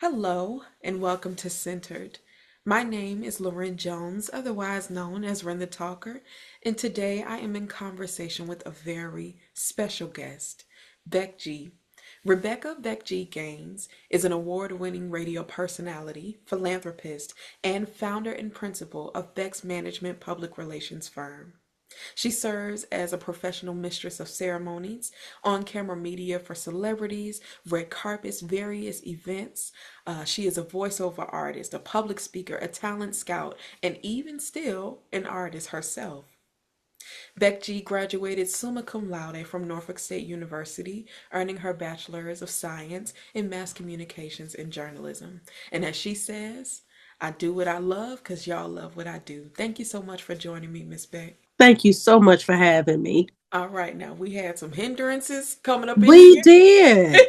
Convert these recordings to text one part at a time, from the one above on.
Hello and welcome to Centered. My name is Lauren Jones, otherwise known as Ren the Talker, and today I am in conversation with a very special guest, Beck G. Rebecca Beck G. Gaines is an award-winning radio personality, philanthropist, and founder and principal of Beck's Management public relations firm. She serves as a professional mistress of ceremonies, on camera media for celebrities, red carpets, various events. She is a voiceover artist, a public speaker, a talent scout, and even still an artist herself. Beck G graduated summa cum laude from Norfolk State University, earning her bachelor's of science in mass communications and journalism. And as she says, I do what I love because y'all love what I do. Thank you so much for joining me, Miss Beck. Thank you so much for having me. All right, now we had some hindrances coming up in We here. did.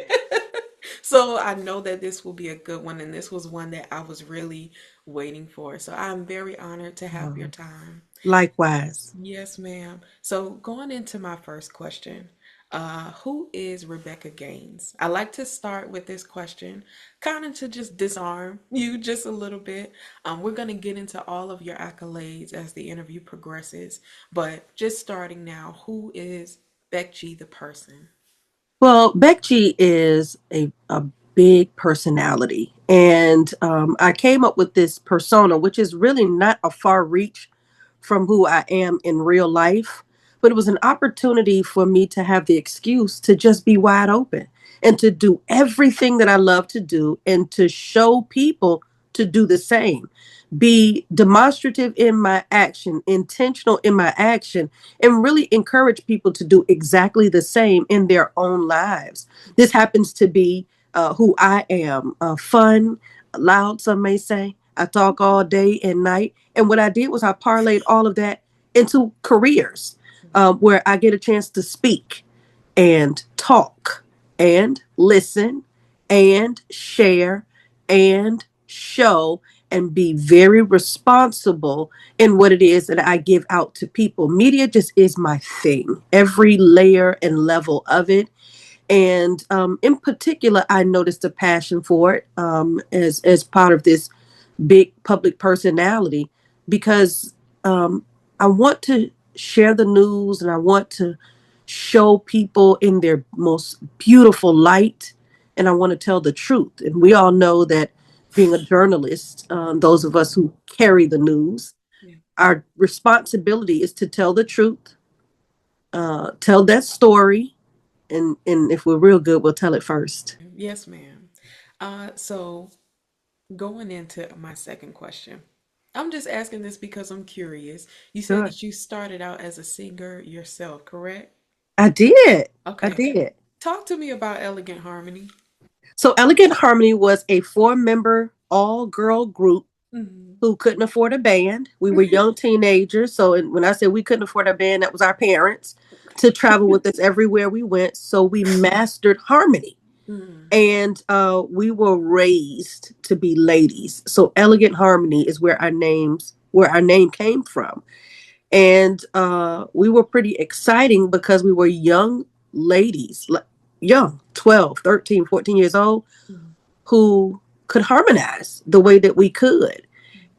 So I know that this will be a good one, and this was one that I was really waiting for. So I'm very honored to have your Oh, time. likewise. Yes, ma'am. So going into my first question, who is Rebecca Gaines? I like to start with this question, kind of to just disarm you just a little bit. We're going to get into all of your accolades as the interview progresses, but just starting now, who is Beck G the person? Well, Beck G is a big personality. And I came up with this persona, which is really not a far reach from who I am in real life. But it was an opportunity for me to have the excuse to just be wide open and to do everything that I love to do and to show people to do the same. Be demonstrative in my action, intentional in my action, and really encourage people to do exactly the same in their own lives. This happens to be who I am, fun, loud, some may say. I talk all day and night. And what I did was I parlayed all of that into careers where I get a chance to speak and talk and listen and share and show and be very responsible in what it is that I give out to people. Media just is my thing, every layer and level of it. And in particular, I noticed a passion for it as part of this big public personality because I want to share the news and I want to show people in their most beautiful light and I want to tell the truth. And we all know that being a journalist, those of us who carry the news, Yeah. our responsibility is to tell the truth, tell that story, and if we're real good, we'll tell it first. Yes, ma'am. So going into my second question, I'm just asking this because I'm curious. You said Sure. that you started out as a singer yourself, correct? I did. I Okay. did. Talk to me about Elegant Harmony. So Elegant Harmony was a four-member all-girl group Hmm. who couldn't afford a band. We were young teenagers, so when I said we couldn't afford a band, that was our parents to travel with us everywhere we went. So we mastered harmony, Mm. and we were raised to be ladies. So Elegant Harmony is where our name came from, and we were pretty exciting because we were young ladies, young 12, 13, 14 years old Mm. who could harmonize the way that we could.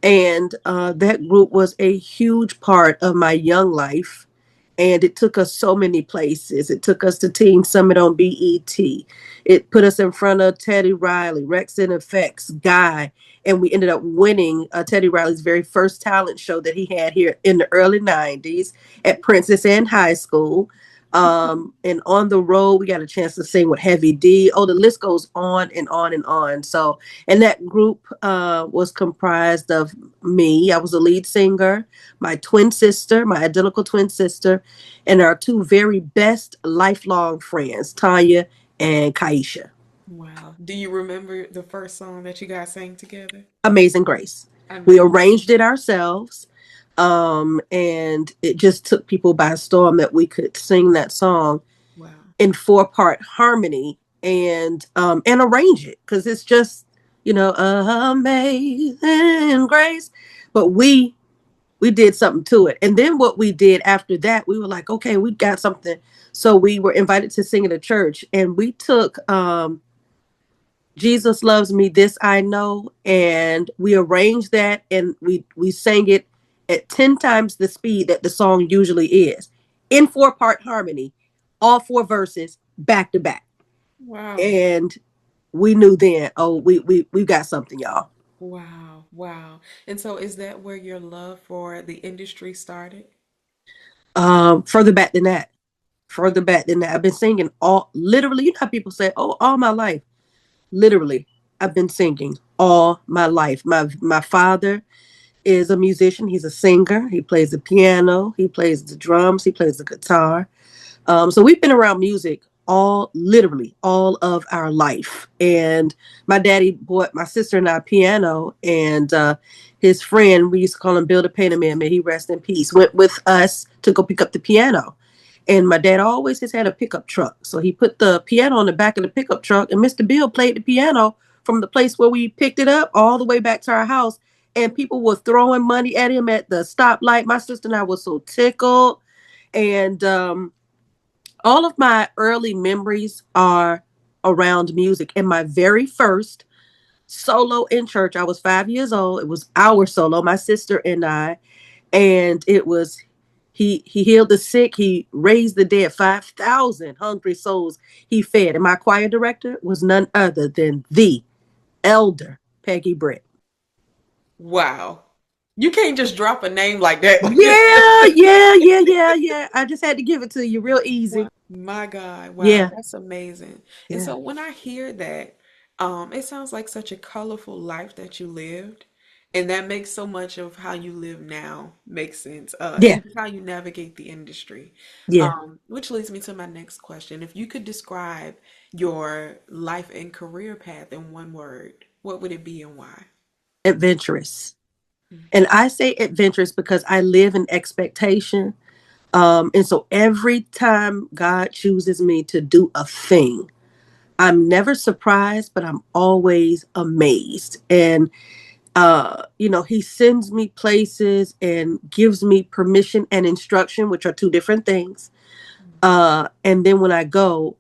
And that group was a huge part of my young life. And it took us so many places. It took us to Teen Summit on BET. It put us in front of Teddy Riley, Rex and Effects, Guy. And we ended up winning Teddy Riley's very first talent show that he had here in the early 90s at Princess Anne High School. And on the road, we got a chance to sing with Heavy D. Oh, the list goes on and on and on. So, and that group was comprised of me. I was the lead singer, my twin sister, my identical twin sister, and our two very best lifelong friends, Tanya and Kaisha. Wow. Do you remember the first song that you guys sang together? Amazing Grace. We Amazing. arranged it ourselves. And it just took people by storm that we could sing that song Wow. in four-part harmony and arrange it because it's just amazing grace. But we did something to it. And then what we did after that, we were like, okay, we got something. So we were invited to sing at a church, and we took Jesus Loves Me, This I Know, and we arranged that and we sang it at 10 times the speed that the song usually is, in four-part harmony, all four verses back to back. Wow. And we knew then, oh, we got something, y'all. Wow. Wow. And so is that where your love for the industry started? Further back than that. Further back than that. I've been singing all literally, you know how people say, oh, all my life. Literally, I've been singing all my life. My father is a musician. He's a singer. He plays the piano. He plays the drums. He plays the guitar. So we've been around music literally all of our life. And my daddy bought my sister and I a piano, and his friend, we used to call him Bill the Painter Man, may he rest in peace, went with us to go pick up the piano. And my dad always has had a pickup truck. So he put the piano on the back of the pickup truck, and Mr. Bill played the piano from the place where we picked it up all the way back to our house. And people were throwing money at him at the stoplight. My sister and I were so tickled. And all of my early memories are around music. And my very first solo in church, I was 5 years old. It was our solo, my sister and I. And it was he healed the sick, he raised the dead, 5,000 hungry souls he fed. And my choir director was none other than the elder Peggy Britt. Wow. You can't just drop a name like that. Yeah. I just had to give it to you real easy. Wow. My God. Wow. Yeah, That's amazing. And yeah, so when I hear that, it sounds like such a colorful life that you lived. And that makes so much of how you live now make sense. yeah, And just how you navigate the industry. yeah. Which leads me to my next question. If you could describe your life and career path in one word, what would it be and why? Adventurous. And I say adventurous because I live in expectation. And so every time God chooses me to do a thing, I'm never surprised, but I'm always amazed. And he sends me places and gives me permission and instruction, which are two different things. And then when I go,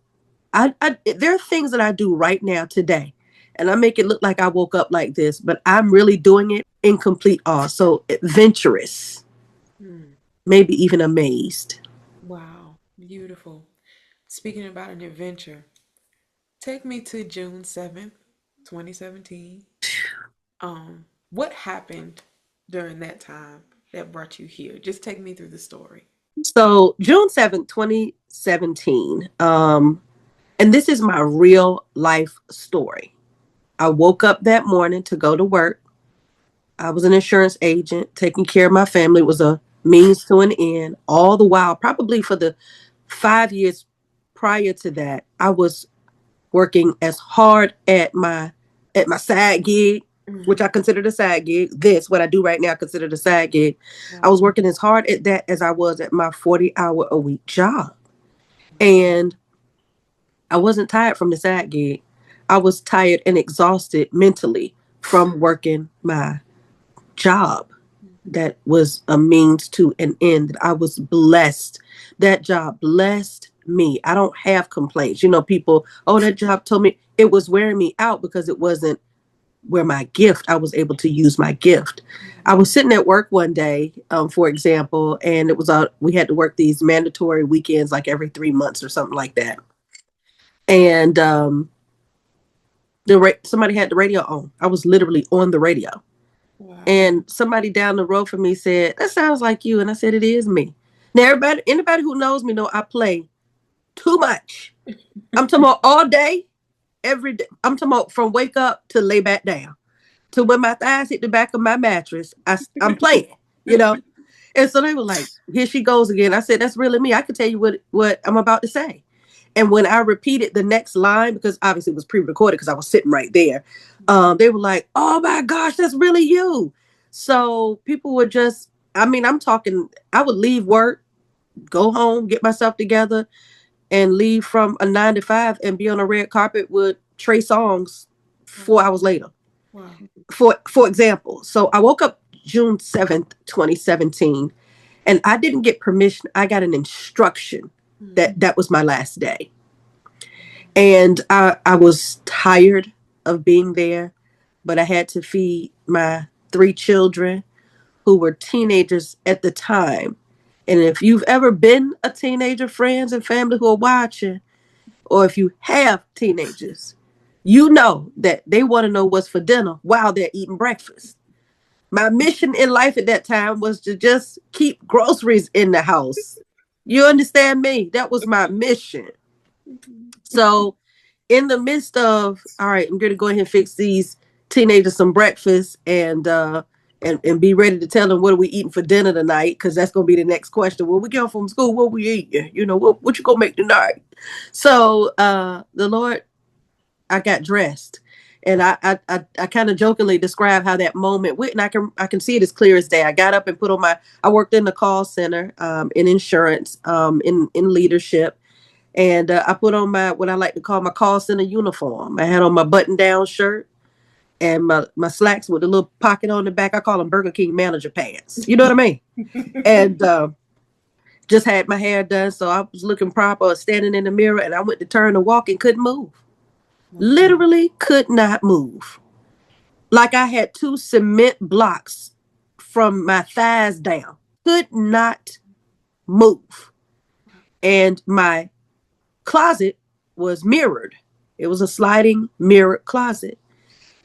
there are things that I do right now today, and I make it look like I woke up like this, but I'm really doing it in complete awe. So adventurous, Mm. maybe even amazed. Wow. Beautiful. Speaking about an adventure, take me to June 7th, 2017. What happened during that time that brought you here? Just take me through the story. So June 7th, 2017. And this is my real life story. I woke up that morning to go to work. I was an insurance agent, taking care of my family. It was a means to an end. All the while, probably for the 5 years prior to that, I was working as hard at my side gig, which Mm. I considered a side gig. This, what I do right now, I considered a side gig. I Wow. was working as hard at that as I was at my 40-hour a week job. Wow. And I wasn't tired from the side gig. I was tired and exhausted mentally from working my job that was a means to an end. I was blessed. That job blessed me. I don't have complaints. People, oh, that job told me it was wearing me out because it wasn't where my gift, I was able to use my gift. I was sitting at work one day, for example, and we had to work these mandatory weekends like every 3 months or something like that. And somebody had the radio on. I was literally on the radio. Wow. And somebody down the road from me said, "That sounds like you." And I said, "It is me." Now, anybody who knows me know I play too much. I'm talking about all day, every day. I'm talking about from wake up to lay back down to when my thighs hit the back of my mattress. I'm playing, you know. And so they were like, "Here she goes again." I said, "That's really me. I can tell you what I'm about to say." And when I repeated the next line, because obviously it was pre-recorded because I was sitting right there, they were like, "Oh my gosh, that's really you." So people would just, I mean, I'm talking, I would leave work, go home, get myself together, and leave from a 9 to 5 and be on a red carpet with Trey Songs Wow. 4 hours later. Wow. For example, so I woke up June 7th, 2017, and I didn't get permission. I got an instruction Mm. that was my last day. And I was tired. of being there, but I had to feed my three children who were teenagers at the time. And if you've ever been a teenager, friends and family who are watching, or if you have teenagers, you know that they want to know what's for dinner while they're eating breakfast. My mission in life at that time was to just keep groceries in the house. You understand me? That was my mission. So, in the midst of, all right, I'm going to go ahead and fix these teenagers some breakfast and be ready to tell them what are we eating for dinner tonight, because that's going to be the next question. When we get home from school, what we eating? You know, what you going to make tonight? So, the Lord, I got dressed. And I kind of jokingly describe how that moment went, and I can see it as clear as day. I got up and put on my. I worked in the call center, in insurance, in leadership, and I put on my what I like to call my call center uniform. I had on my button down shirt and my slacks with a little pocket on the back. I call them Burger King manager pants. You know what I mean? And just had my hair done, so I was looking proper, standing in the mirror, and I went to turn to walk and couldn't move. Wow. Literally could not move. Like I had two cement blocks from my thighs down. Could not move. And my closet was mirrored. It was a sliding mirrored closet.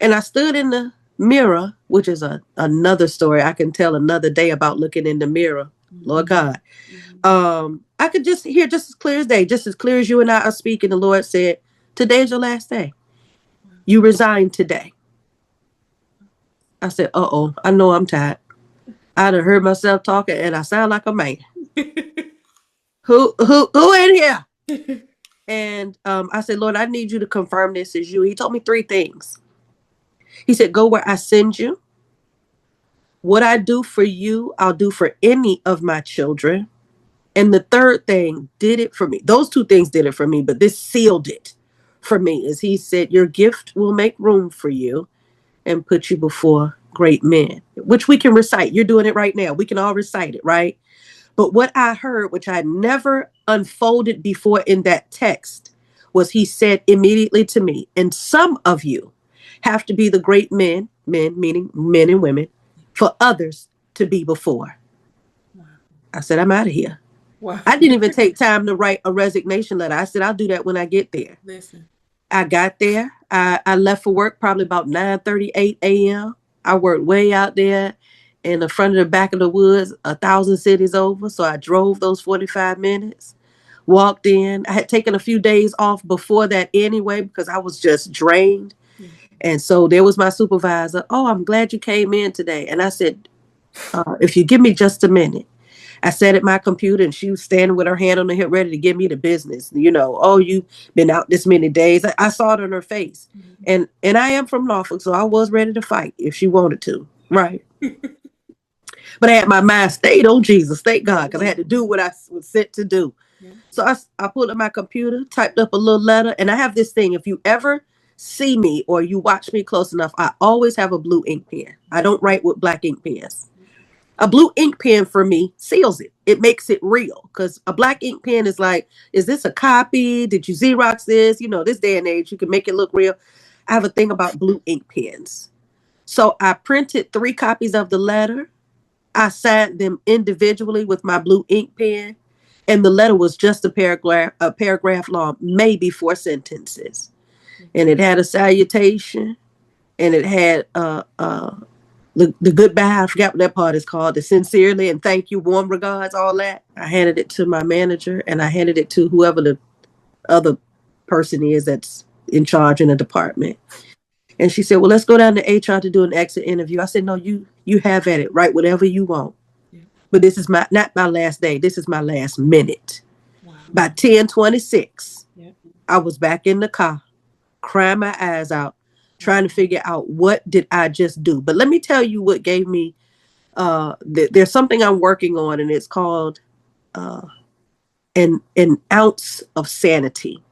And I stood in the mirror, which is another story I can tell another day about looking in the mirror. Lord Mm-hmm. God. Mm-hmm. I could just hear just as clear as day, just as clear as you and I are speaking. The Lord said, today's your last day. You resign today. I said, uh-oh, I know I'm tired. I done heard myself talking and I sound like a man. Who in here? And I said, Lord, I need you to confirm this is you. He told me three things. He said, go where I send you. What I do for you, I'll do for any of my children. And the third thing did it for me. Those two things did it for me, but this sealed it for me. Is he said, your gift will make room for you and put you before great men, which we can recite. You're doing it right now. We can all recite it, right? But what I heard, which I never unfolded before in that text, was he said immediately to me, and some of you have to be the great men meaning men and women, for others to be before. Wow. I said, I'm out of here. Wow. I didn't even take time to write a resignation letter. I said, I'll do that when I get there. Listen. I got there. I left for work probably about 9:38 a.m. I worked way out there in the front of the back of the woods, 1,000 cities over. So I drove those 45 minutes, walked in. I had taken a few days off before that anyway because I was just drained. Yeah. And so there was my supervisor. Oh, I'm glad you came in today. And I said, if you give me just a minute. I sat at my computer and she was standing with her hand on the hip ready to give me the business. You know, oh, you've been out this many days. I saw it on her face. Mm-hmm. And I am from Norfolk, so I was ready to fight if she wanted to. Right. But I had my mind stayed on Jesus, thank God, because I had to do what I was sent to do. Yeah. So I pulled up my computer, typed up a little letter, and I have this thing. If you ever see me or you watch me close enough, I always have a blue ink pen. I don't write with black ink pens. A blue ink pen for me seals it. It makes it real because a black ink pen is like, is this a copy? Did you Xerox this? You know, this day and age, you can make it look real. I have a thing about blue ink pens. So I printed 3 copies of the letter. I signed them individually with my blue ink pen. And the letter was just a paragraph long, maybe 4 sentences. And it had a salutation and it had the goodbye. I forgot what that part is called. The sincerely and thank you, warm regards, all that. I handed it to my manager and I handed it to whoever the other person is that's in charge in the department. And she said, well, let's go down to HR to do an exit interview. I said, no, you have at it. Write whatever you want. Yeah. But this is not my last day. This is my last minute. Wow. By 10:26, Yeah. I was back in the car, crying my eyes out, Wow. trying to figure out what did I just do. But let me tell you what gave me there's something I'm working on, and it's called uh, an ounce of sanity.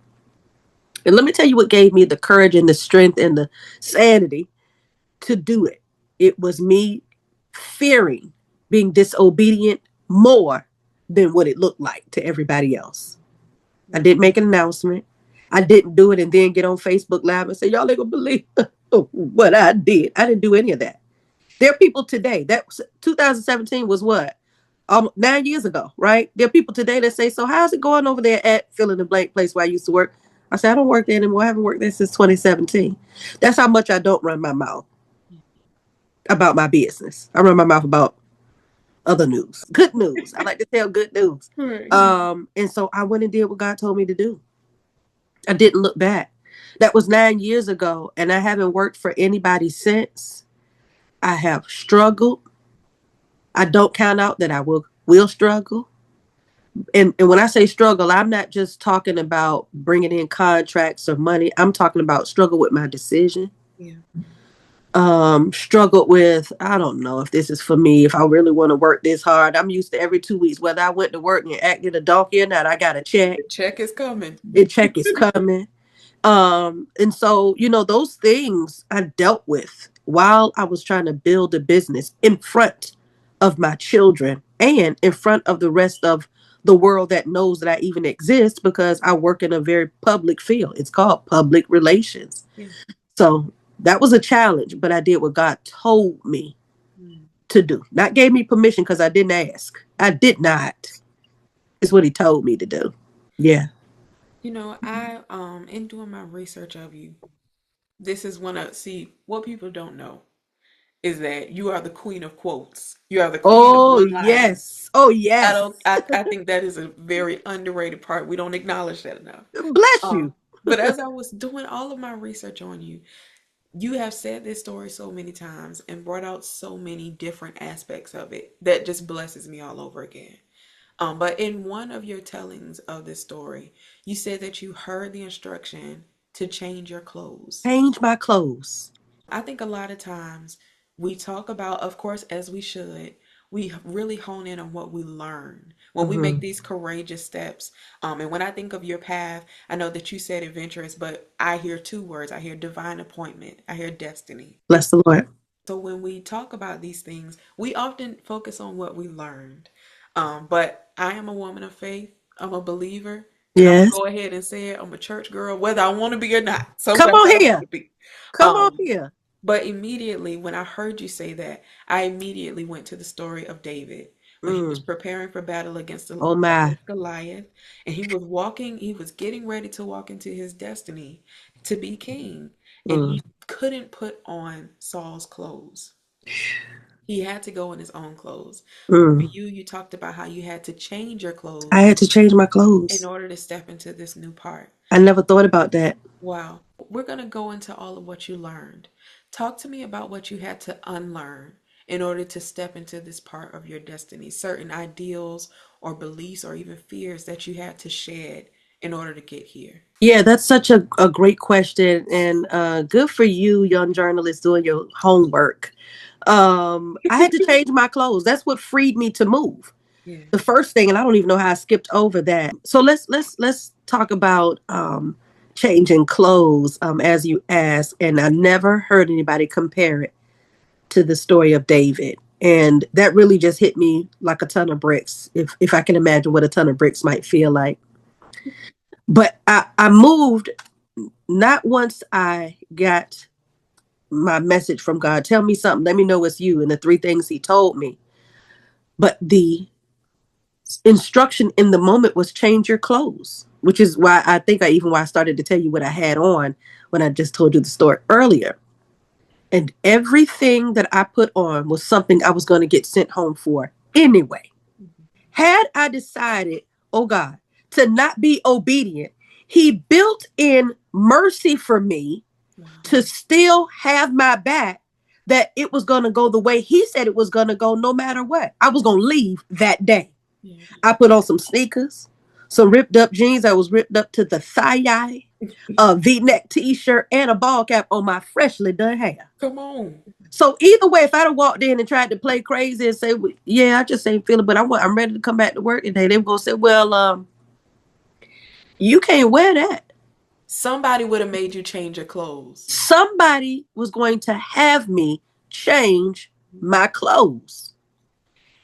And let me tell you what gave me the courage and the strength and the sanity to do it. It was me fearing being disobedient more than what it looked like to everybody else. I didn't make an announcement. I didn't do it and then get on Facebook Live and say, y'all ain't gonna believe what I did. I didn't do any of that. There are people today, that 2017 was what? 9 years ago, right? There are people today that say, so how's it going over there at fill in the blank place where I used to work? I said, I don't work there anymore. I haven't worked there since 2017. That's how much I don't run my mouth about my business. I run my mouth about other news, good news. I like to tell good news. Right. And so I went and did what God told me to do. I didn't look back. That was 9 years ago, and I haven't worked for anybody since. I have struggled. I don't count out that I will struggle. And when I say struggle, I'm not just talking about bringing in contracts or money. I'm talking about struggle with my decision. Yeah. Struggled with, I don't know if this is for me, if I really want to work this hard. I'm used to every 2 weeks, whether I went to work and acted a donkey or not, I got a check. The check is coming. The check is coming. And so, those things I dealt with while I was trying to build a business in front of my children and in front of the rest of the world that knows that I even exist, because I work in a very public field. It's called public relations. Yeah. So that was a challenge, but I did what God told me Mm. to do. Not gave me permission because I didn't ask. I did not. It's what he told me to do. Yeah. I in doing my research of you, this is one of see what people don't know is that you are the queen of quotes. You are the queen of Oh, one line. yes. Oh, yes. I think that is a very underrated part. We don't acknowledge that enough. Bless Um, you. but as I was doing all of my research on you, you have said this story so many times and brought out so many different aspects of it that just blesses me all over again. But in one of your tellings of this story, you said that you heard the instruction to change your clothes. Change my clothes. I think a lot of times we talk about, of course, as we should, we really hone in on what we learn when we make Hmm. these courageous steps. And when I think of your path, I know that you said adventurous, but I hear two words. I hear divine appointment. I hear destiny. Bless the Lord. So when we talk about these things, we often focus on what we learned. But I am a woman of faith. I'm a believer. And I'm gonna Yes. go ahead and say it. I'm a church girl, whether I want to be or not. Come Sometimes on I don't want here. to be. Come on Um, here. but immediately when I heard you say that, I immediately went to the story of David, where he was Mm. preparing for battle Oh, my. against Goliath, and he was getting ready to walk into his destiny to be king, and Mm. he couldn't put on Saul's clothes. He had to go in his own clothes. But for Mm. you, you talked about how you had to change your I clothes had to change my in clothes. order to step into this new part. I never thought about that. Wow. We're going to go into all of what you learned. Talk to me about what you had to unlearn in order to step into this part of your destiny, certain ideals or beliefs or even fears that you had to shed in order to get here. Yeah, that's such a great question. And good for you, young journalist, doing your homework. I had to change my clothes. That's what freed me to move. Yeah. The first thing, and I don't even know how I skipped over that. So let's talk about changing clothes, as you asked. And I never heard anybody compare it to the story of David. And that really just hit me like a ton of bricks, if I can imagine what a ton of bricks might feel like. But I moved not once I got my message from God, tell me something, let me know it's you, and the three things he told me. But the instruction in the moment was change your clothes, which is why I think why I started to tell you what I had on when I just told you the story earlier. And everything that I put on was something I was going to get sent home for anyway. Mhm. Had I decided, oh God, to not be obedient, he built in mercy for me Wow. to still have my back, that it was going to go the way he said it was going to go no matter what. I was going to leave that day. Yeah. I put on some sneakers, some ripped up jeans that was ripped up to the thigh, a V-neck t-shirt, and a ball cap on my freshly done hair. Come on. So either way, if I'd have walked in and tried to play crazy and say, well, "Yeah, I just ain't feeling," but I'm ready to come back to work today," they were gonna say, "Well, you can't wear that." Somebody would have made you change your clothes. Somebody was going to have me change my clothes.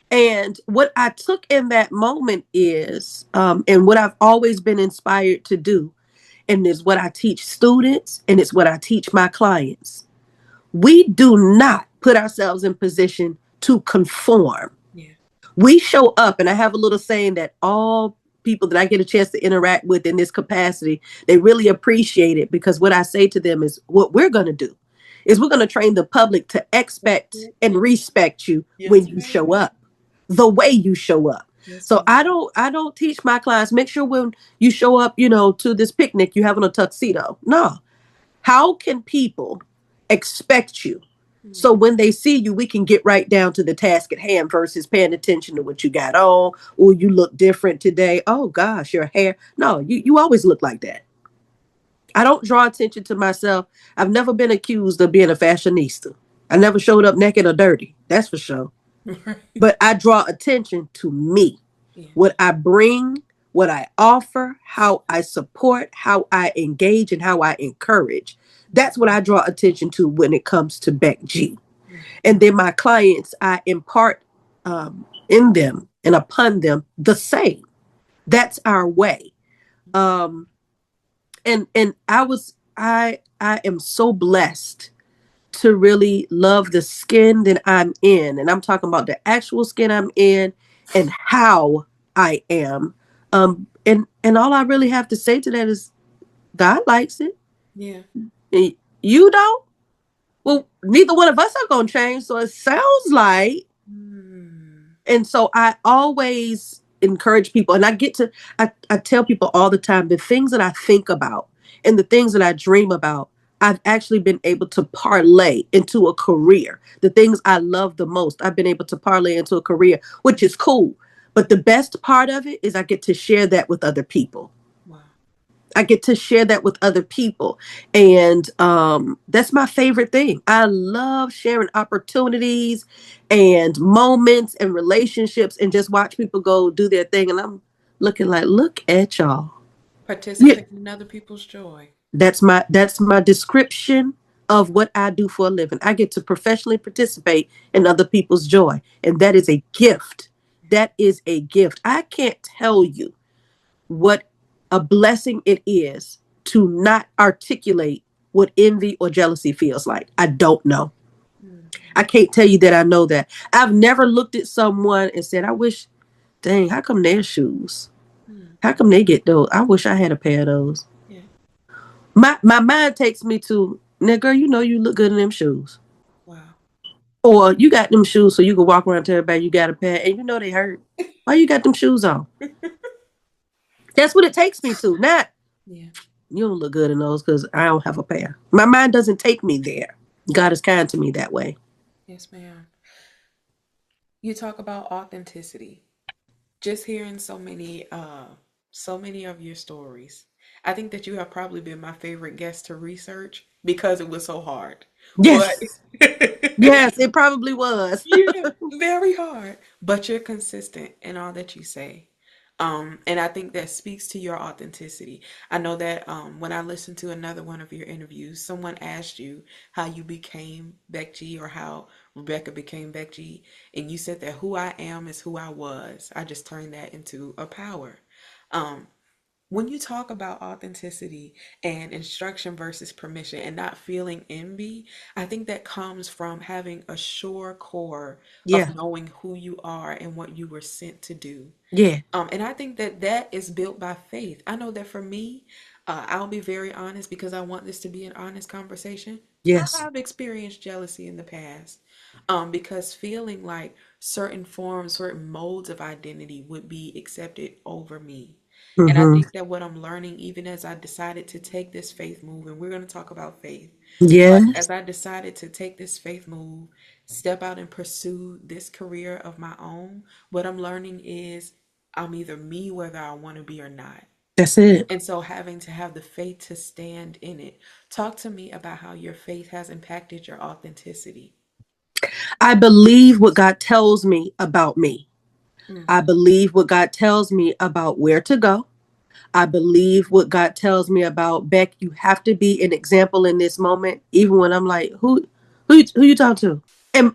And what I took in that moment is, and what I've always been inspired to do, and it's what I teach students, and it's what I teach my clients. We do not put ourselves in position to conform. Yeah. We show up, and I have a little saying that all people that I get a chance to interact with in this capacity, they really appreciate it, because what I say to them is what we're going to do is we're going to train the public to That's expect it. and respect you when Yes, you ma'am. show up, the way you show up. Yes, So ma'am. I don't teach my clients, make sure when you show up, to this picnic, you have on a tuxedo. No. How can people expect you? So Mm. when they see you, we can get right down to the task at hand versus paying attention to what you got on. Or you look different today. Oh gosh, your hair. No, you always look like that. I don't draw attention to myself. I've never been accused of being a fashionista. I never showed up naked or dirty. That's for sure. Right. But I draw attention to me, Yeah. what I bring, what I offer, how I support, how I engage, and how I encourage. That's what I draw attention to when it comes to Beck G. Mm. And then my clients, I impart in them and upon them the same. That's our way. Um, and I am so blessed to really love the skin that I'm in. And I'm talking about the actual skin I'm in and how I am. And all I really have to say to that is God likes it. Yeah. You don't? Well, neither one of us are gonna change. So it sounds like, Mm. and so I always encourage people, and I tell people all the time, the things that I think about and the things that I dream about, I've actually been able to parlay into a career. The things I love the most, I've been able to parlay into a career, which is cool. But the best part of it is I get to share that with other people. Wow. I get to share that with other people. And that's my favorite thing. I love sharing opportunities and moments and relationships and just watch people go do their thing. And I'm looking like, look at y'all. Yeah, Participating in other people's joy. that's my description of what I do for a living. I get to professionally participate in other people's joy. And that is a gift. That is a gift. I can't tell you what a blessing it is to not articulate what envy or jealousy feels like. I don't know. Mm. I can't tell you that I know that. I've never looked at someone and said, I wish, dang, how come their shoes? Mm. How come they get those? I wish I had a pair of those. Yeah. My mind takes me to, now, girl, you know you look good in them shoes. Wow. Or you got them shoes so you can walk around to everybody you got a pair and you know they hurt. Why you got them shoes on? That's what it takes me to. Not, Yeah. you don't look good in those because I don't have a pair. My mind doesn't take me there. God is kind to me that way. Yes, ma'am. You talk about authenticity. Just hearing so many of your stories. I think that you have probably been my favorite guest to research because it was so hard. But Yes. Yes, it probably was. yeah, very hard. But you're consistent in all that you say. And I think that speaks to your authenticity. I know that when I listened to another one of your interviews, someone asked you how you became Beck G or how Rebecca became Beck G, and you said that who I am is who I was. I just turned that into a power. Um, when you talk about authenticity and instruction versus permission and not feeling envy, I think that comes from having a sure core of Yeah. knowing who you are and what you were sent to do. Yeah. And I think that that is built by faith. I know that for me, I'll be very honest because I want this to be an honest conversation. I Yes. have experienced jealousy in the past, because feeling like certain forms, certain modes of identity would be accepted over me. And I Mm-hmm. think that what I'm learning, even as I decided to take this faith move, and we're going to talk about faith, but Yes. as I decided to take this faith move, step out and pursue this career of my own, what I'm learning is I'm either me whether I want to be or not. That's it. And so having to have the faith to stand in it. Talk to me about how your faith has impacted your authenticity. I believe what God tells me about me. Mm. I believe what God tells me about where to go. I believe what God tells me about Beck. You have to be an example in this moment, even when I'm like, who you talking to?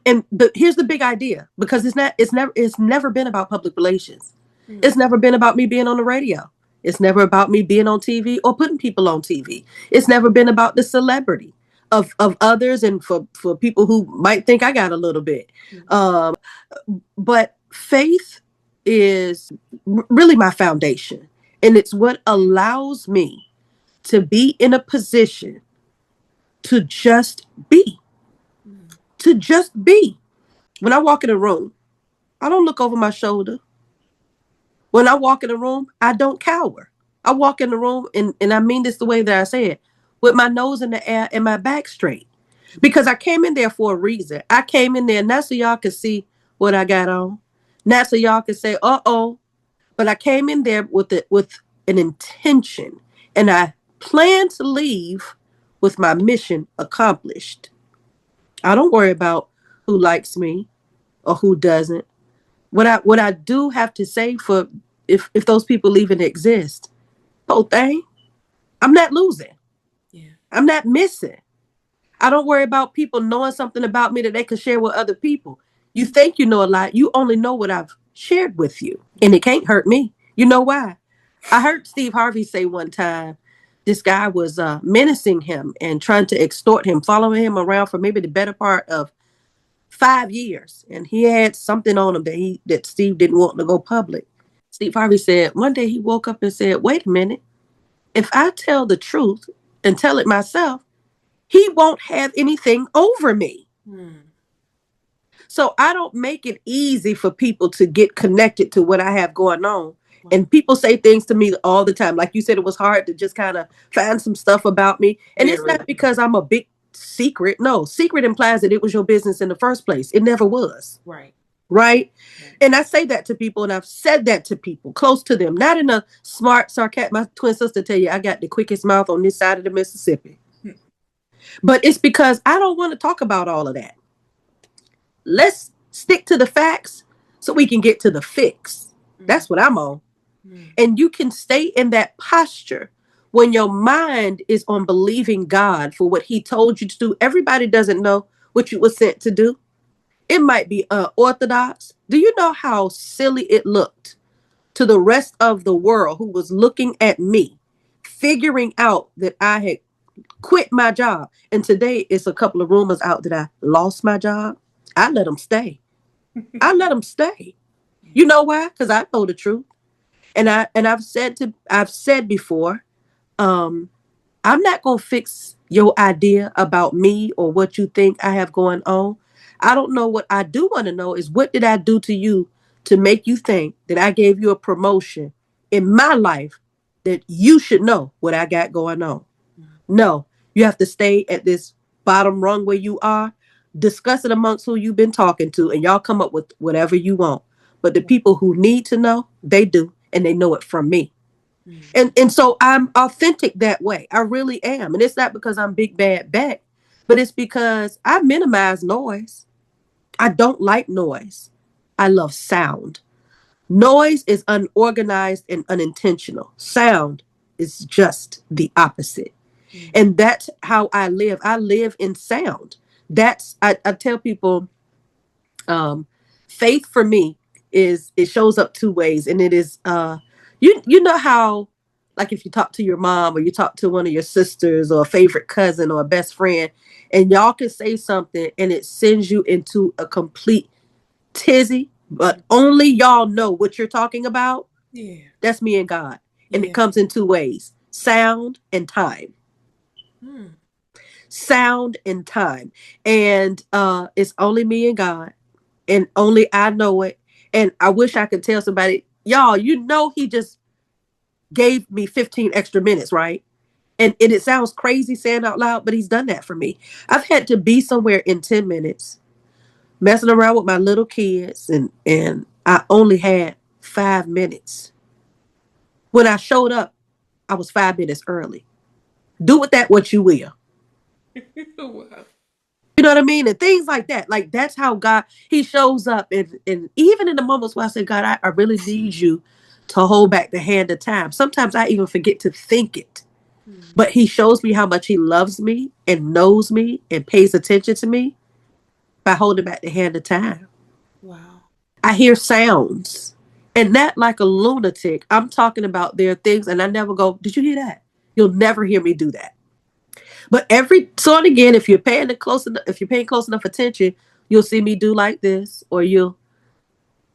And but here's the big idea, because it's never been about public relations. Mm. It's never been about me being on the radio. It's never about me being on TV or putting people on TV. It's never been about the celebrity of others and for people who might think I got a little bit. Mhm. Um, but faith is really my foundation. And it's what allows me to be in a position to just be, Mm. to just be. When I walk in a room, I don't look over my shoulder. When I walk in a room, I don't cower. I walk in the room, and I mean this the way that I say it, with my nose in the air and my back straight. Because I came in there for a reason. I came in there not so y'all could see what I got on. Not so y'all could say, uh-oh. But I came in there with an intention. And I plan to leave with my mission accomplished. I don't worry about who likes me or who doesn't. What I do have to say for if those people even exist, whole thing, I'm not losing. Yeah. I'm not missing. I don't worry about people knowing something about me that they can share with other people. You think you know a lot, you only know what I've shared with you. And it can't hurt me. You know why? I heard Steve Harvey say one time this guy was menacing him and trying to extort him, following him around for maybe the better part of 5 years. And he had something on him that Steve didn't want to go public. Steve Harvey said one day he woke up and said, wait a minute, if I tell the truth and tell it myself, he won't have anything over me. Mm. So I don't make it easy for people to get connected to what I have going on. Wow. And people say things to me all the time. Like you said, it was hard to just kind of find some stuff about me. And it's Very. not because I'm a big secret. No, secret implies that it was your business in the first place. It never was. Right. Right. Right. And I say that to people, and I've said that to people close to them, not in a smart, sarcastic. My twin sister tell you I got the quickest mouth on this side of the Mississippi. Mm. But it's because I don't want to talk about all of that. Let's stick to the facts so we can get to the fix. Mm. That's what I'm on. Mm. And you can stay in that posture when your mind is on believing God for what he told you to do. Everybody doesn't know what you were sent to do. It might be orthodox. Do you know how silly it looked to the rest of the world who was looking at me, figuring out that I had quit my job? And today it's a couple of rumors out that I lost my job. I let them stay. I let them stay. Yeah. You know why? Because I know the truth. And I've said before, um, I'm not going to fix your idea about me or what you think I have going on. I don't know. What I do want to know is what did I do to you to make you think that I gave you a promotion in my life that you should know what I got going on? Mm. No, you have to stay at this bottom rung where you are, discuss it amongst who you've been talking to, and y'all come up with whatever you want. But the Yeah. people who need to know, they do, and they know it from me. Mm. And so I'm authentic that way. I really am. And it's not because I'm big bad Beck, but it's because I minimize noise. I don't like noise. I love sound. Noise is unorganized and unintentional. Sound is just the opposite. Mm. And that's how I live. I live in sound. I tell people, um, faith for me is it shows up two ways, and it is you know how, like, if you talk to your mom or you talk to one of your sisters or a favorite cousin or a best friend, and y'all can say something and it sends you into a complete tizzy, but Mm. only y'all know what you're talking about. Yeah. That's me and God. And it Yeah. comes in two ways: sound and time. Mm. Sound and time. And it's only me and God, and only I know it. And I wish I could tell somebody, y'all, you know, he just gave me 15 extra minutes, right? And it sounds crazy saying out loud, but he's done that for me. I've had to be somewhere in 10 minutes, messing around with my little kids, and I only had 5 minutes. When I showed up, I was 5 minutes early. Do with that what you will. Wow. You know what I mean? And things like that. Like, that's how God, he shows up. And even in the moments where I say, God, I really need you to hold back the hand of time. Sometimes I even forget to think it. Mm. But he shows me how much he loves me and knows me and pays attention to me by holding back the hand of time. Wow. I hear sounds And not like a lunatic. I'm talking about there are things, and I never go, did you hear that? You'll never hear me do that. But every so and again, if you're paying close enough attention, you'll see me do like this, or you'll,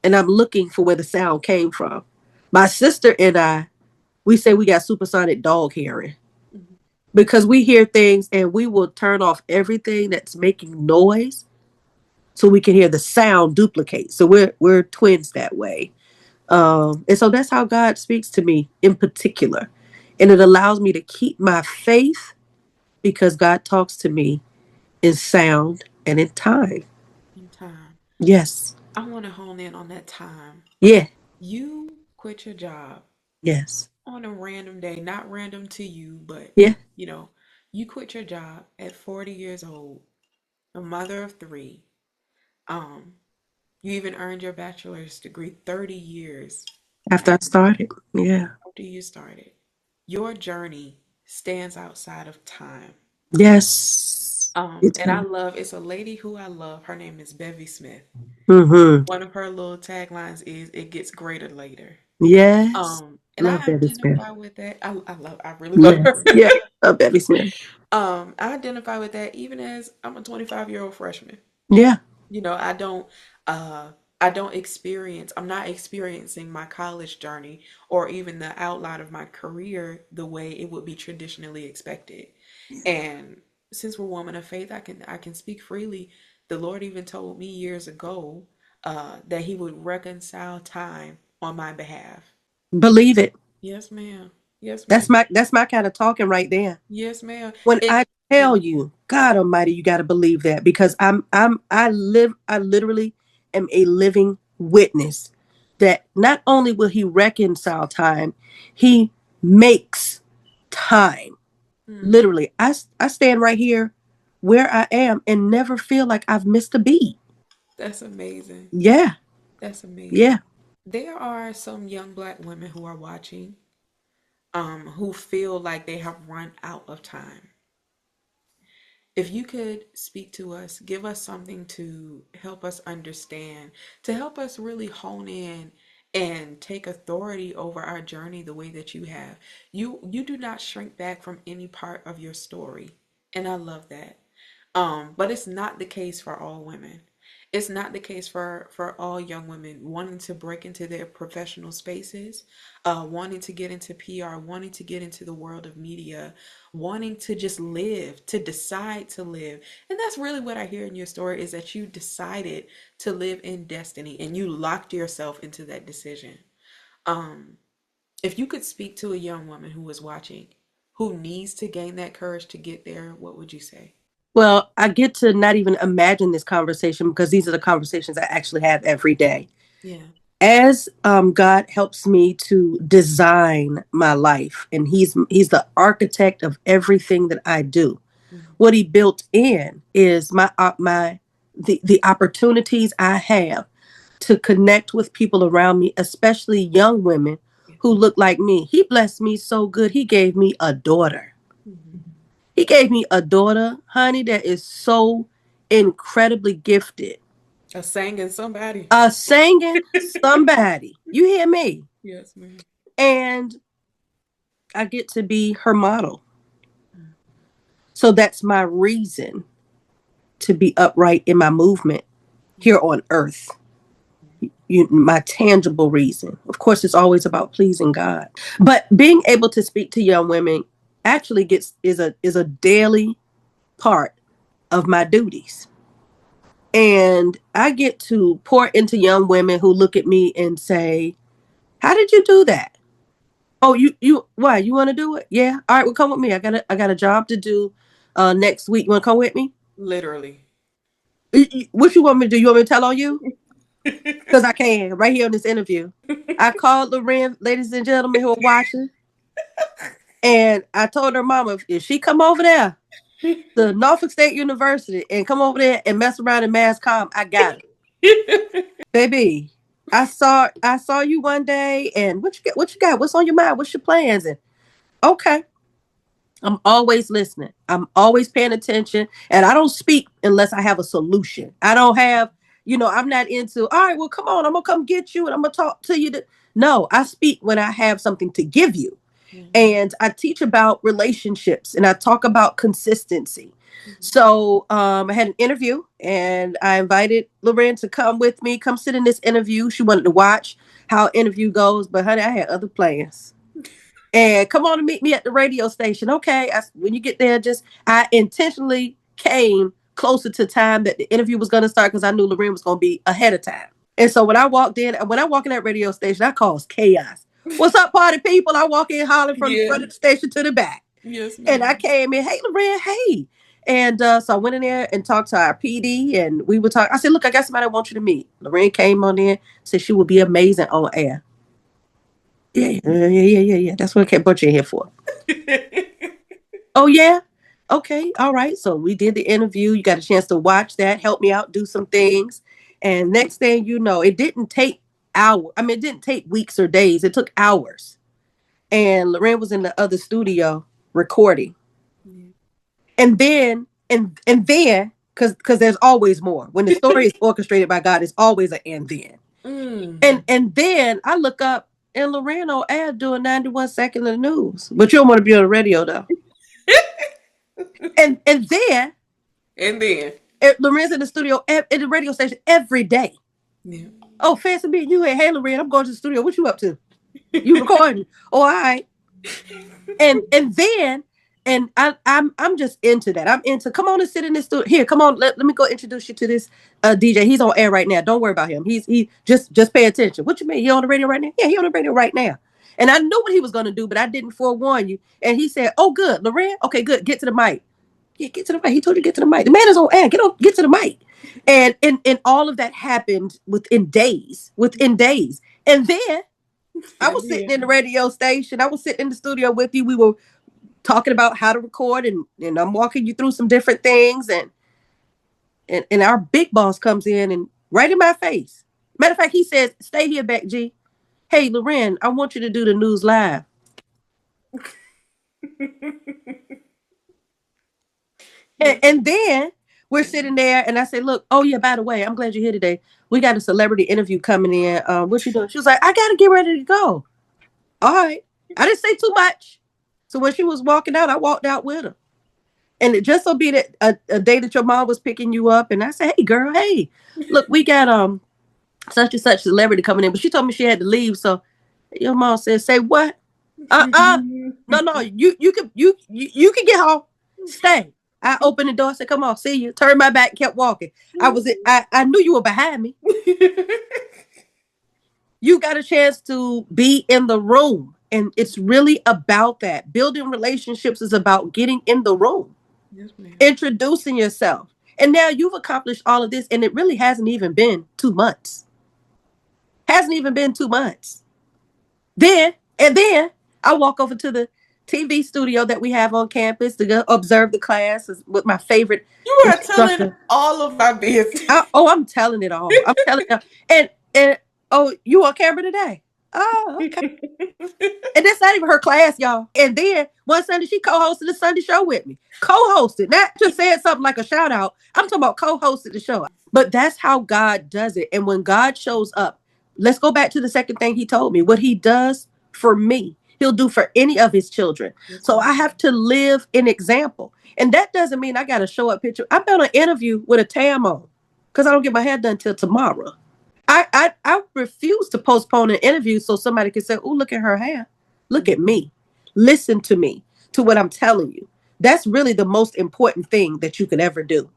and I'm looking for where the sound came from. My sister and I, we say we got supersonic dog hearing Mhm. because we hear things and we will turn off everything that's making noise so we can hear the sound duplicate. So we're twins that way. And so that's how God speaks to me in particular. And it allows me to keep my faith because God talks to me in sound and in time. In time. Yes. I want to hone in on that time. Yeah. You quit your job Yes. on a random day, not random to you, but Yeah. you know, you quit your job at 40 years old, a mother of three. Um, you even earned your bachelor's degree 30 years After I started. Yeah. after you started. Your journey stands outside of time. Yes. It And I does. love, it's a lady who I love. Her name is Bevy Smith. Mm-hmm. One of her little taglines is "It gets greater later." Yes. And Love I Betty Smith. identify with that. I really love her. Yes. Yeah. Love Betty Smith. I identify with that even as I'm a 25-year-old freshman. Yeah. You know, uh I don't experience I'm not experiencing my college journey or even the outline of my career the way it would be traditionally expected. And since we're women of faith, I can speak freely. The Lord even told me years ago that He would reconcile time on my behalf. Believe it. Yes, ma'am. Yes, ma'am. That's my kind of talking right there. Yes, ma'am. When And I tell you, God Almighty, you got to believe that because I literally am a living witness that not only will He reconcile time, He makes time. mm, Literally, I stand right here where I am and never feel like I've missed a beat. that's amazing. Yeah, That's amazing. yeah. There are some young black women who are watching, who feel like they have run out of time. If you could speak to us, give us something to help us understand, to help us really hone in and take authority over our journey the way that you have. You do not shrink back from any part of your story. And I love that. But it's not the case for all women. It's not the case for all young women wanting to break into their professional spaces, wanting to get into PR, wanting to get into the world of media, wanting to just live, to decide to live. And that's really what I hear in your story is that you decided to live in destiny and you locked yourself into that decision. Um, if you could speak to a young woman who is watching, who needs to gain that courage to get there, what would you say? Well, I get to not even imagine this conversation because these are the conversations I actually have every day. Yeah. As God helps me to design my life, and He's the architect of everything that I do. Mhm. What He built in is the opportunities I have to connect with people around me, especially young women Yeah. who look like me. He blessed me so good. He gave me a daughter. Mhm. He gave me a daughter, honey, that is so incredibly gifted. A singing somebody. Singing somebody. You hear me? Yes, ma'am. And I get to be her model. Mm. So that's my reason to be upright in my movement here on earth. My tangible reason. Of course, it's always about pleasing God. But being able to speak to young women actually gets is a daily part of my duties. And I get to pour into young women who look at me and say, "How did you do that? Oh, you why you want to do it? Yeah, all right. Well, come with me. I got a job to do next week. You want to come with me? Literally. What you want me to do? You want me to tell on you? Because I can right here in this interview. I called Loren, ladies and gentlemen who are watching, and I told her mama if she come over there to Norfolk State University and come over there and mess around in mass comm, I got her. Baby, I saw you one day, and what you got? What you got? What's on your mind? What's your plans? And okay, I'm always listening. I'm always paying attention, and I don't speak unless I have a solution. I don't have. I'm not into, all right, well, come on, I'm going to come get you and I'm going to talk to you. No, I speak when I have something to give you. Mm-hmm. And I teach about relationships and I talk about consistency. Mm-hmm. So I had an interview and I invited Lorraine to come with me, come sit in this interview. She wanted to watch how interview goes, but honey, I had other plans. And come on and meet me at the radio station. Okay, when you get there, I intentionally came closer to time that the interview was going to start because I knew Lorraine was going to be ahead of time. And so when I walk in that radio station, I cause chaos. What's up, party people? I walk in hollering from the Yeah. front of the station to the back. Yes, And I ma'am. came in, hey, Lorraine, hey. And so I went in there and talked to our PD, and we would talk. I said, look, I got somebody I want you to meet. Lorraine came on in, said she would be amazing on air. Yeah. That's what I brought you in here for. Oh, yeah? Okay, all right. So we did the interview. You got a chance to watch that, help me out, do some things. And next thing you know, it didn't take hours. I mean, it didn't take weeks or days. It took hours. And Lorraine was in the other studio recording. Yeah. And then because there's always more. When the story is orchestrated by God, it's always an and then. Mm. And then I look up and Lorraine on air doing 91 second of the news. But you don't want to be on the radio though. And then And then. Loren's in the studio in the radio station every day. Yeah. Oh, fancy meeting you. Hey, Loren, I'm going to the studio. What you up to? You recording? Oh, all right. And then I'm just into that. I'm into come on and sit in this studio. Here, come on, let me go introduce you to this DJ. He's on air right now. Don't worry about him. He just pay attention. What you mean? He on the radio right now? Yeah, he on the radio right now. And I knew what he was gonna do, but I didn't forewarn you. And he said, oh good, Loren, okay, good, get to the mic. Yeah, get to the mic. He told you to get to the mic. The man is on air. Get to the mic. And all of that happened within days. Within days. And then I And was sitting then. in the radio station. I was sitting in the studio with you. We were talking about how to record and I'm walking you through some different things and our big boss comes in and right in my face. Matter of fact, he says, stay here, Beck G. Hey, Loren, I want you to do the news live. And then we're sitting there and I said, look, oh yeah, by the way, I'm glad you're here today. We got a celebrity interview coming in. What you doing? She was like, I gotta get ready to go. All right. I didn't say too much. So when she was walking out, I walked out with her. And it just so be that a day that your mom was picking you up, and I said, "Hey, girl, hey, look, we got such and such celebrity coming in," but she told me she had to leave. So your mom said, "Say what? No, you can get home. Stay." I opened the door, said, "Come on, see you." Turned my back, kept walking. I knew you were behind me. You got a chance to be in the room, and it's really about that. Building relationships is about getting in the room, Yes, ma'am. introducing yourself. And now you've accomplished all of this, and it really hasn't even been 2 months. Hasn't even been 2 months. And then I walk over to the TV studio that we have on campus to go observe the classes with my favorite You are telling instructor. all of my business. I'm telling it all. I'm telling it all. And oh, you on camera today? Oh, okay. And that's not even her class, y'all. And then one Sunday, she co-hosted the Sunday show with me. Co-hosted, not just said something like a shout out. I'm talking about co-hosted the show. But that's how God does it. And when God shows up, let's go back to the second thing he told me. What he does for me, he'll do for any of his children. Yes, So ma'am. I have to live an example. And that doesn't mean I got to show up picture. I've done an interview with a tam on because I don't get my hair done till tomorrow. I refuse to postpone an interview so somebody can say, oh, look at her hair. Look at Mhm. me. Listen to me, to what I'm telling you. That's really the most important thing that you could ever do.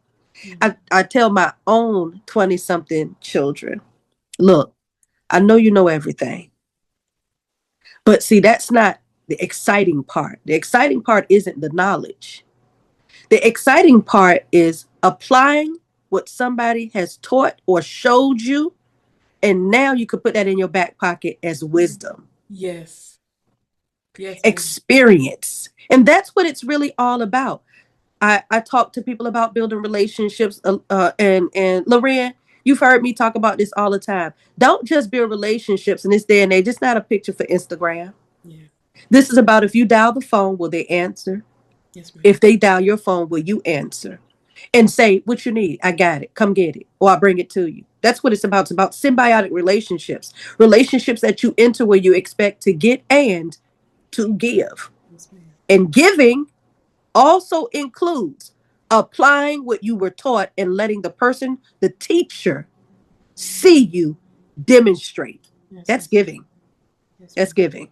Mhm. I tell my own 20 something children, look, I know you know everything. But see, that's not the exciting part. The exciting part isn't the knowledge. The exciting part is applying what somebody has taught or showed you. And now you could put that in your back pocket as wisdom, Yes. Yes, ma'am. experience. And that's what it's really all about. I talk to people about building relationships, and Lorraine, you've heard me talk about this all the time. Don't just build relationships in this day and age. It's not a picture for Instagram. Yeah. This is about if you dial the phone, will they answer? Yes, ma'am. If they dial your phone, will you answer? And say what you need. I got it. Come get it, or I'll bring it to you. That's what it's about. It's about symbiotic relationships, relationships that you enter where you expect to get and to give. Yes, ma'am. And giving also includes applying what you were taught and letting the person, the teacher, see you demonstrate. Yes, That's ma'am. giving. Yes, That's ma'am. giving.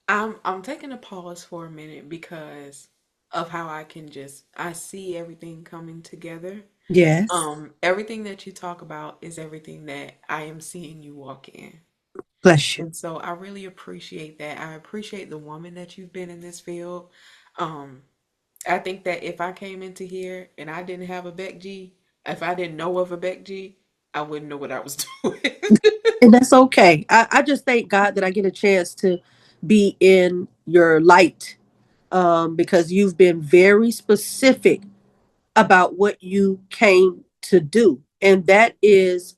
I'm taking a pause for a minute because of how I see everything coming together. Yes. Everything that you talk about is everything that I am seeing you walk in. Bless you. And so I really appreciate that. I appreciate the woman that you've been in this field. Um, I think that if I came into here and I didn't have a Beck G, if I didn't know of a Beck G, I wouldn't know what I was doing. And that's okay. I just thank God that I get a chance to be in your light, because you've been very specific about what you came to do. And that is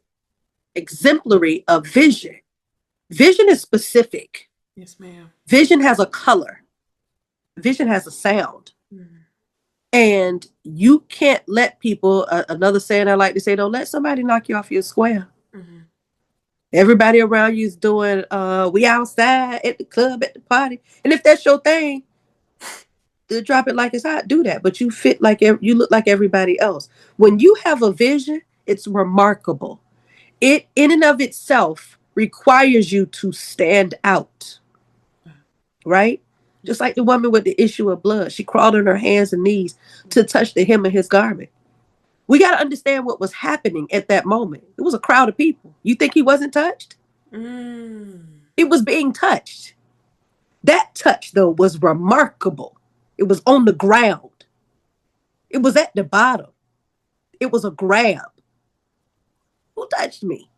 exemplary of vision. Vision is specific, Yes, ma'am. vision has a color, vision has a sound. Mm-hmm. And you can't let people, another saying I like to say, don't let somebody knock you off your square. Mm-hmm. Everybody around you is doing, we outside at the club, at the party. And if that's your thing, to drop it like it's hot, do that. But you fit like, you look like everybody else. When you have a vision, it's remarkable. It, in and of itself, requires you to stand out, right? Just Yes, like the woman with the issue of blood. She crawled on her hands and knees to touch the hem of his garment. We got to understand what was happening at that moment. It was a crowd of people. You think he wasn't touched? ma'am. It was being touched. That touch, though, was remarkable. It was on the ground, it was at the bottom. It was a grab. Who touched me?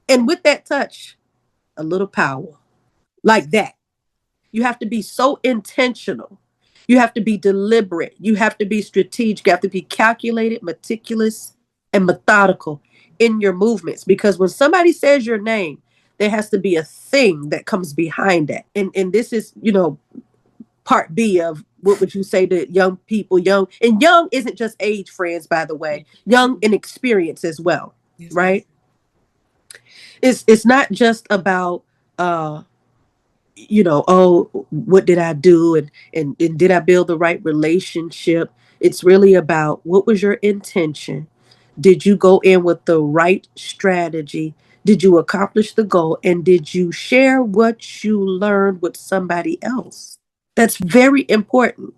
And with that touch, a little power like that. You have to be so intentional. You have to be deliberate. You have to be strategic. You have to be calculated, meticulous, and methodical in your movements. Because when somebody says your name, there has to be a thing that comes behind that. And this is, part B of what would you say to young people, young, and young isn't just age, friends, by the way, young in experience as well, Yes, ma'am. right? It's not just about uh oh, what did I do, and did I build the right relationship. It's really about what was your intention. Did you go in with the right strategy? Did you accomplish the goal, and did you share what you learned with somebody else? That's very important.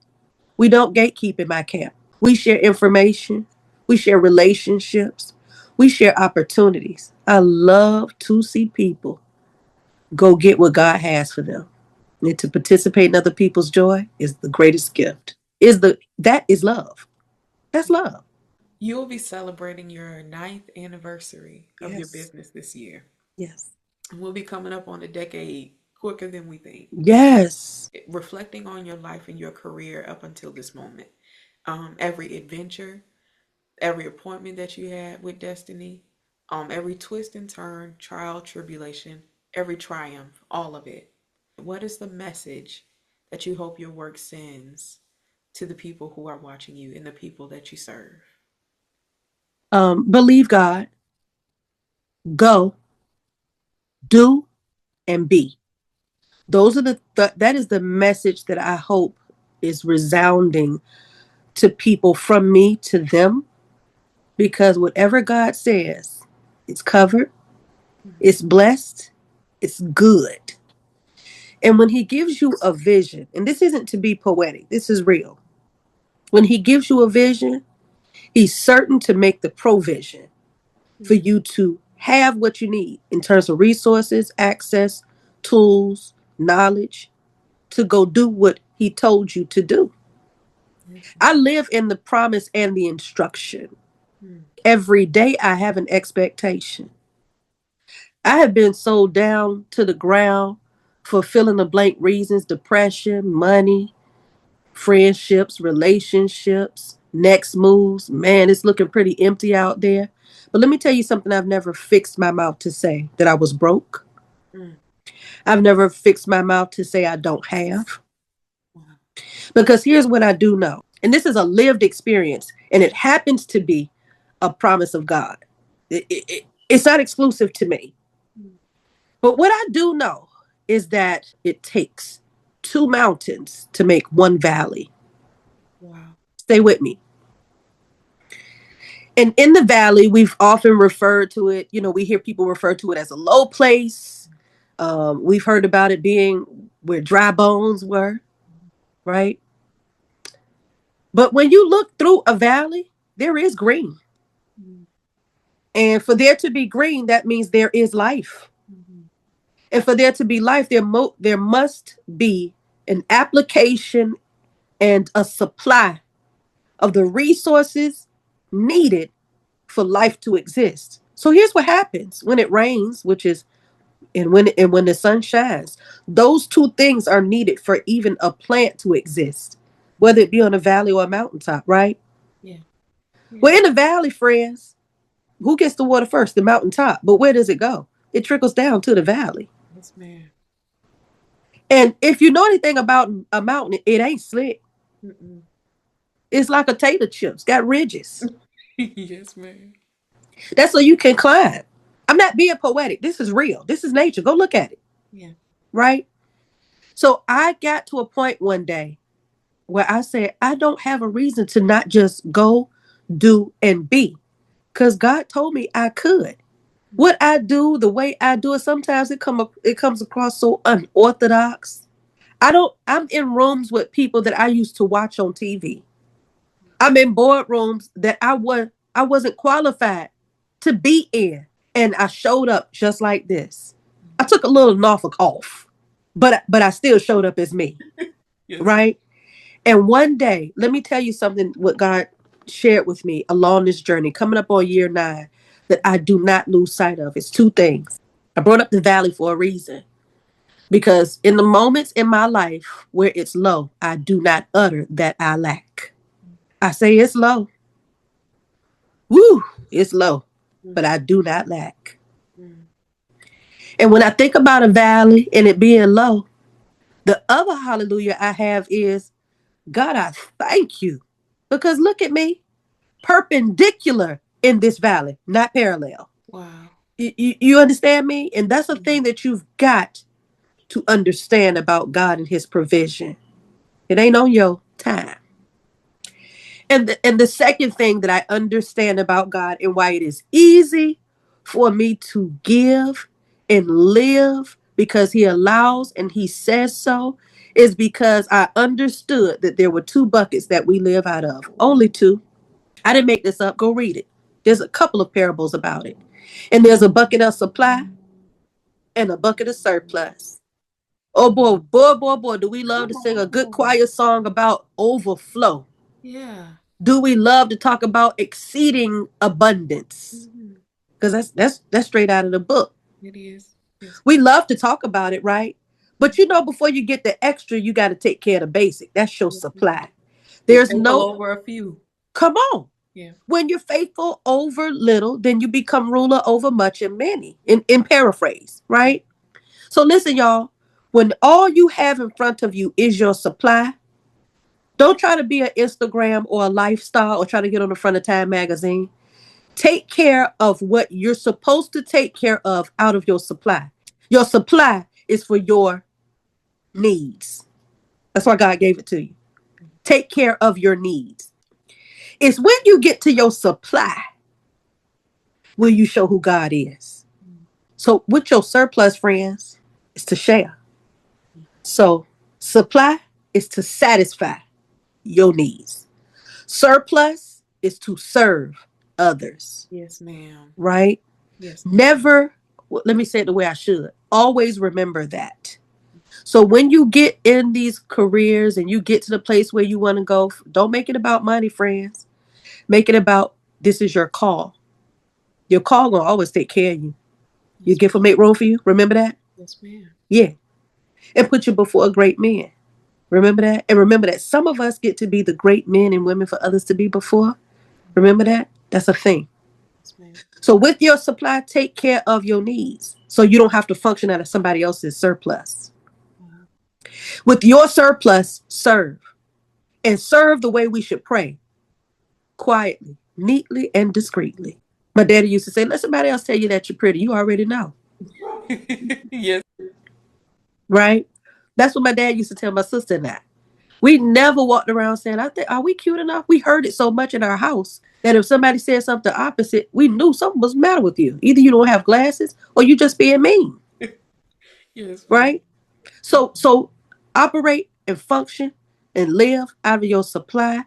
We don't gatekeep in my camp. We share information, we share relationships, we share opportunities. I love to see people go get what God has for them. And to participate in other people's joy is the greatest gift. That is love. That's love. You will be celebrating your ninth anniversary of your Yes. business this year. Yes. And we'll be coming up on a decade quicker than we think. Yes. Reflecting on your life and your career up until this moment. Every adventure, every appointment that you had with destiny, every twist and turn, trial, tribulation, every triumph, all of it. What is the message that you hope your work sends to the people who are watching you and the people that you serve? Believe God, go, do, and be. Those are that is the message that I hope is resounding to people from me to them, because whatever God says, it's covered, it's blessed, it's good. And when he gives you a vision, and this isn't to be poetic, this is real. When he gives you a vision, he's certain to make the provision for Mm-hmm. you to have what you need in terms of resources, access, tools, knowledge to go do what he told you to do. Yes. I live in the promise and the instruction. Mm-hmm. Every day I have an expectation. I have been so down to the ground for fill in the blank reasons: depression, money, friendships, relationships, next moves. Man, it's looking pretty empty out there. But let me tell you something I've never fixed my mouth to say: that I was broke. Mm-hmm. I've never fixed my mouth to say I don't have. Wow. Because here's what I do know, and this is a lived experience, and it happens to be a promise of God. It's not exclusive to me. Mm. But what I do know is that it takes two mountains to make one valley. Wow. Stay with me. And in the valley, we've often referred to it, we hear people refer to it as a low place. We've heard about it being where dry bones were, right? But when you look through a valley, there is green. Mm. And for there to be green, that means there is life. Mhm. And for there to be life, there must be an application and a supply of the resources needed for life to exist. So here's what happens when it rains, which is and when the sun shines. Those two things are needed for even a plant to exist, whether it be on a valley or a mountaintop, right? Yeah. Yeah. We're in the valley, friends. Who gets the water first? The mountaintop. But where does it go? It trickles down to the valley. Yes, ma'am. And if you know anything about a mountain, it ain't slick. Mm-mm. It's like a tater chips, got ridges. Yes, ma'am. That's so you can climb. I'm not being poetic. This is real. This is nature. Go look at it, Yeah. right? So I got to a point one day where I said, I don't have a reason to not just go, do, and be. Because God told me I could. What I do, the way I do it, sometimes it comes across so unorthodox. I'm in rooms with people that I used to watch on TV. I'm in boardrooms that I wasn't qualified to be in. And I showed up just like this. I took a little Norfolk off, but I still showed up as me, Yes. right? And one day, let me tell you something what God shared with me along this journey, coming up on year 9, that I do not lose sight of. It's two things. I brought up the valley for a reason. Because in the moments in my life where it's low, I do not utter that I lack. I say it's low. Woo, it's low. But Mm-hmm. I do not lack. Mm. And when I think about a valley and it being low, the other hallelujah I have is, God, I thank you. Because look at me, perpendicular in this valley, not parallel. Wow. You understand me? And that's a Mhm. thing that you've got to understand about God and his provision. It ain't on your time. And the second thing that I understand about God and why it is easy for me to give and live because he allows and he says so is because I understood that there were two buckets that we live out of. Only two. I didn't make this up. Go read it. There's a couple of parables about it. And there's a bucket of supply and a bucket of surplus. Oh boy, boy, boy, boy, do we love to Come sing a good on. choir song about overflow. Yeah. Do we love to talk about exceeding abundance? Mm-hmm. Because that's straight out of the book. It is. Yes. We love to talk about it, right? But before you get the extra, you got to take care of the basic. That's your Yes, ma'am. supply. Be There's faithful no, over a few. come on. Yeah. When you're faithful over little, then you become ruler over much and many. In paraphrase, right? So listen, y'all. When all you have in front of you is your supply, don't try to be an Instagram or a lifestyle or try to get on the front of Time magazine. Take care of what you're supposed to take care of out of your supply. Your supply is for your needs. That's why God gave it to you. Take care of your needs. It's when you get to your supply will you show who God is. So with your surplus, friends, is to share. So supply is to satisfy your needs. Surplus is to serve others, Yes, ma'am. right? Yes, ma'am. Never, well, let me say it the way I should. Always remember that. So when you get in these careers and you get to the place where you want to go, don't make it about money, friends. Make it about this is your call. Your call gonna always take care of you. Your Yes, gift will make room for you. Remember that? yes, ma'am. Yeah. And put you before a great man. Remember that? And remember that some of us get to be the great men and women for others to be before. Remember that? That's a thing. Yes, ma'am. So with your supply, take care of your needs so you don't have to function out of somebody else's surplus. Wow. With your surplus, serve and serve the way we should pray quietly. neatly and discreetly. My daddy used to say, let somebody else tell you that you're pretty. You already know, Yes. right? That's what my dad used to tell my sister and I. We never walked around saying, I think, are we cute enough? We heard it so much in our house that if somebody said something opposite, we knew something was the matter with you. Either you don't have glasses or you just being mean, Yes, ma'am. right? So operate and function and live out of your supply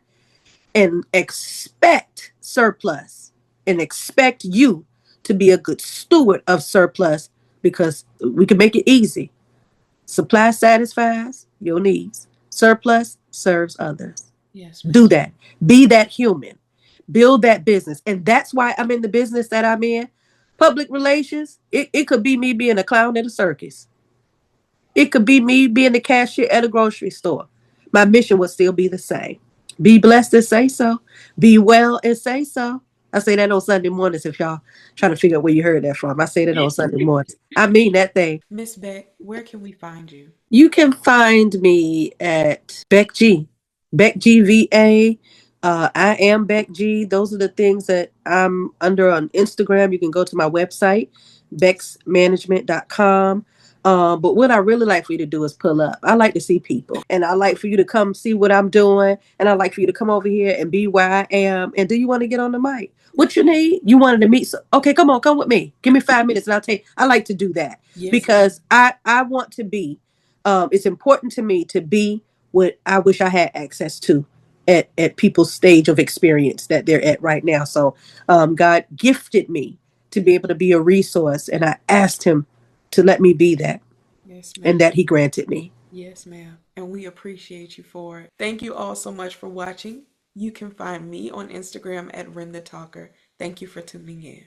and expect surplus and expect you to be a good steward of surplus because we can make it easy. Supply satisfies your needs. Surplus serves others. Yes, Do ma'am. that. Be that human. Build that business. And that's why I'm in the business that I'm in. Public relations, it could be me being a clown at a circus. It could be me being the cashier at a grocery store. My mission would still be the same. Be blessed and say so. Be well and say so. I say that on Sunday mornings if y'all trying to figure out where you heard that from. I say that on Sunday mornings. I mean that thing. Miss Beck, where can we find you? You can find me at Beck G. Beck G VA. I am Beck G. Those are the things that I'm under on Instagram. You can go to my website, becksmanagement.com. But what I really like for you to do is pull up. I like to see people and I like for you to come see what I'm doing. And I like for you to come over here and be where I am. And do you want to get on the mic? What you need? You wanted to meet? Okay, come on, come with me. Give me 5 minutes and I'll take. I like to do that Yes, ma'am. because I want to be it's important to me to be what I wish I had access to at people's stage of experience that they're at right now. So God gifted me to be able to be a resource, and I asked Him to let me be that, Yes, and ma'am. that He granted me. Yes, ma'am. And we appreciate you for it. Thank you all so much for watching. You can find me on Instagram at Ren the Talker. Thank you for tuning in.